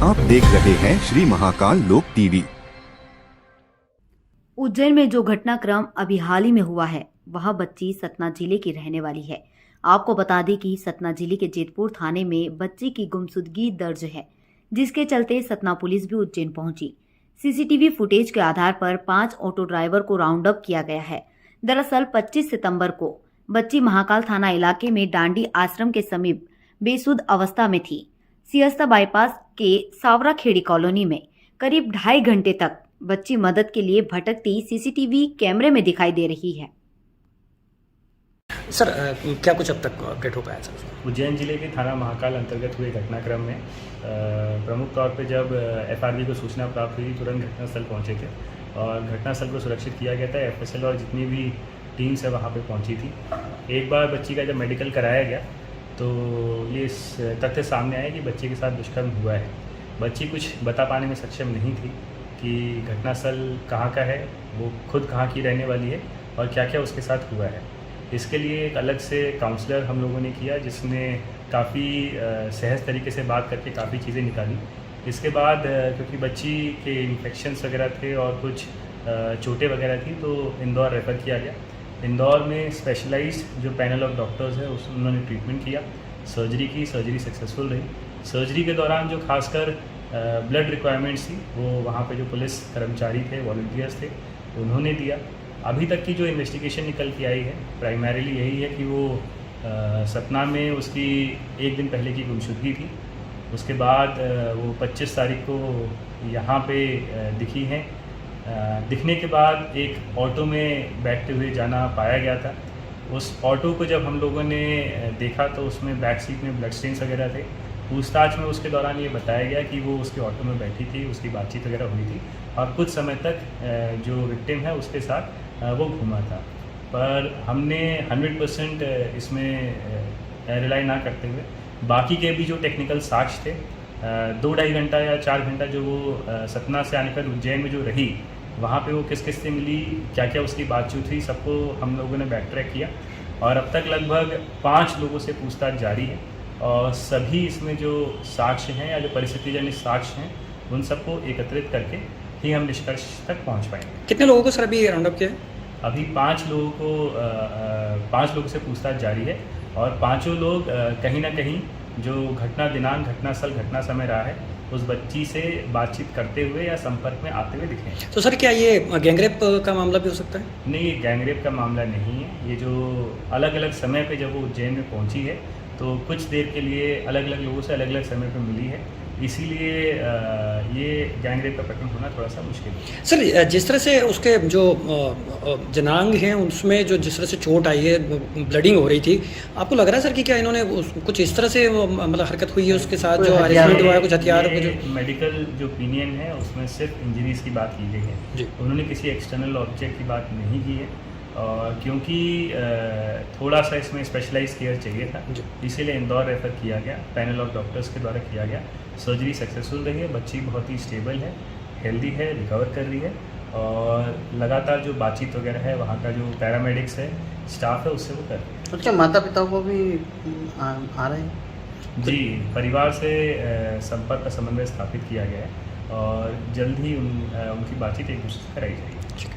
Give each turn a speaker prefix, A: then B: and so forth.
A: आप देख रहे हैं श्री महाकाल लोक टीवी।
B: उज्जैन में जो घटनाक्रम अभी हाल ही में हुआ है वह बच्ची सतना जिले की रहने वाली है। आपको बता दें कि सतना जिले के जेतपुर थाने में बच्ची की गुमशुदगी दर्ज है, जिसके चलते सतना पुलिस भी उज्जैन पहुंची। सीसीटीवी फुटेज के आधार पर 5 ऑटो ड्राइवर को राउंड अप किया गया है। दरअसल 25 सितंबर को बच्ची महाकाल थाना इलाके में डांडी आश्रम के समीप बेसुध अवस्था में थी। सियस्ता बाईपास के सावरा खेड़ी कॉलोनी में करीब 2.5 घंटे तक बच्ची मदद के लिए भटकती सीसीटीवी कैमरे में दिखाई दे रही है।
C: सर क्या कुछ अब तक अपडेट हो पाया सर?
D: उज्जैन जिले के थाना महाकाल अंतर्गत हुए घटनाक्रम में प्रमुख तौर पे जब एफआरबी को सूचना प्राप्त हुई तुरंत घटनास्थल पहुंचे थे और घटनास्थल को सुरक्षित किया गया था। एफएसएल और जितनी भी टीम्स है वहाँ पे पहुंची थी। एक बार बच्ची का जब मेडिकल कराया गया तो ये तथ्य सामने आया कि बच्चे के साथ दुष्कर्म हुआ है। बच्ची कुछ बता पाने में सक्षम नहीं थी कि घटनास्थल कहाँ का है, वो खुद कहाँ की रहने वाली है और क्या क्या उसके साथ हुआ है। इसके लिए एक अलग से काउंसलर हम लोगों ने किया, जिसने काफ़ी सहज तरीके से बात करके काफ़ी चीज़ें निकाली। इसके बाद क्योंकि बच्ची के इन्फेक्शंस वगैरह थे और कुछ चोटें वगैरह थी तो इंदौर रेफ़र किया गया। इंदौर में स्पेशलाइज्ड जो पैनल ऑफ डॉक्टर्स है उन्होंने ट्रीटमेंट किया, सर्जरी की, सर्जरी सक्सेसफुल रही। सर्जरी के दौरान जो खासकर ब्लड रिक्वायरमेंट्स थी वो वहाँ पे जो पुलिस कर्मचारी थे, वॉलंटियर्स थे, उन्होंने दिया। अभी तक की जो इन्वेस्टिगेशन निकल के आई है प्राइमरीली यही है कि वो सतना में उसकी एक दिन पहले की गुमशुदगी थी। उसके बाद वो 25 तारीख को यहाँ पे दिखी हैं। दिखने के बाद एक ऑटो में बैठते हुए जाना पाया गया था। उस ऑटो को जब हम लोगों ने देखा तो उसमें बैक सीट में ब्लड स्टेन्स वगैरह थे। पूछताछ में उसके दौरान ये बताया गया कि वो उसके ऑटो में बैठी थी, उसकी बातचीत वगैरह हुई थी और कुछ समय तक जो विक्टिम है उसके साथ वो घूमा था। पर हमने 100% इसमें रिलाई ना करते हुए बाकी के भी जो टेक्निकल साक्ष्य थे 2-2.5 घंटा या 4 घंटा जो वो सतना से आने पर उज्जैन में जो रही, वहाँ पे वो किस किस से मिली, क्या क्या उसकी बातचीत हुई, सबको हम लोगों ने बैक ट्रैक किया और अब तक लगभग 5 लोगों से पूछताछ जारी है और सभी इसमें जो साक्ष्य हैं या जो परिस्थितिजन्य साक्ष्य हैं उन सबको एकत्रित करके ही हम निष्कर्ष तक पहुँच पाएंगे।
C: कितने लोगों को सर अभी राउंड अप किया है?
D: अभी 5 लोगों से पूछताछ जारी है और 5 लोग कहीं ना कहीं जो घटना दिनांक, घटना स्थल, घटना समय रहा है उस बच्ची से बातचीत करते हुए या संपर्क में आते हुए दिखे हैं।
C: तो सर क्या ये गैंगरेप का मामला भी हो सकता है?
D: नहीं, ये गैंगरेप का मामला नहीं है। ये जो अलग अलग समय पे जब वो उज्जैन में पहुंची है तो कुछ देर के लिए अलग अलग लोगों से अलग अलग समय पे मिली है, इसीलिए ये गैंगरेप का प्रकरण होना थोड़ा सा मुश्किल है।
C: सर जिस तरह से उसके जो जनांग हैं उसमें जो जिस तरह से चोट आई है, ब्लडिंग हो रही थी, आपको लग रहा है सर कि क्या इन्होंने कुछ इस तरह से मतलब हरकत हुई है उसके साथ, जो अरेंजमेंट हुआ है, कुछ हथियार?
D: मेडिकल जो ओपिनियन है उसमें सिर्फ इंजरीज की बात की गई है जी। उन्होंने किसी एक्सटर्नल ऑब्जेक्ट की बात नहीं की है और क्योंकि थोड़ा सा इसमें स्पेशलाइज केयर चाहिए था इसीलिए इंदौर रेफ़र किया गया, पैनल ऑफ डॉक्टर्स के द्वारा किया गया। सर्जरी सक्सेसफुल रही है, बच्ची बहुत ही स्टेबल है, हेल्दी है, रिकवर कर रही है और लगातार जो बातचीत वगैरह है वहाँ का जो पैरामेडिक्स है, स्टाफ है, उससे वो कर रही है।
E: तो क्या माता पिता को भी आ रहे हैं?
D: जी, परिवार से संपर्क का समन्वय स्थापित किया गया है और जल्द ही उनकी बातचीत एक दूसरे से कराई जाएगी।